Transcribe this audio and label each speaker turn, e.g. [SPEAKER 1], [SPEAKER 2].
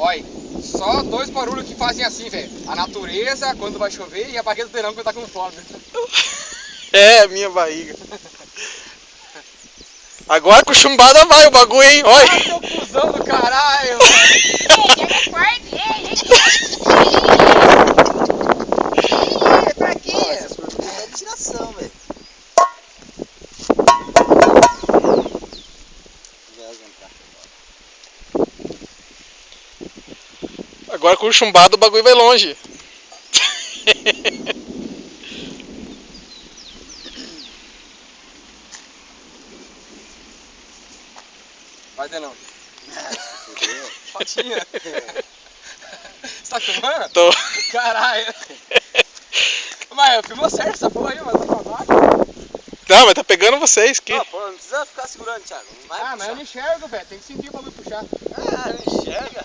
[SPEAKER 1] Olha, só dois barulhos que fazem assim, velho. A natureza quando vai chover e a barriga do Denão quando tá com fome.
[SPEAKER 2] É, minha barriga. Agora com chumbada vai o bagulho, hein? Olha.
[SPEAKER 1] Ah, seu cuzão do caralho!
[SPEAKER 3] Pra quê? Essas coisas são de tiração, velho.
[SPEAKER 2] Agora com o chumbado o bagulho vai longe.
[SPEAKER 1] Vai, Denão. Fotinha. Você tá filmando?
[SPEAKER 2] Tô.
[SPEAKER 1] Caralho. Mas filmou certo essa porra aí, mas tá pra baixo.
[SPEAKER 2] Não, mas tá pegando vocês. Que...
[SPEAKER 3] Não, pô, não precisa ficar segurando, Thiago. Não vai
[SPEAKER 1] Ah,
[SPEAKER 3] puxar.
[SPEAKER 1] mas eu não enxergo, velho. Tem que sentir o bagulho puxar.
[SPEAKER 3] Ah, não enxerga.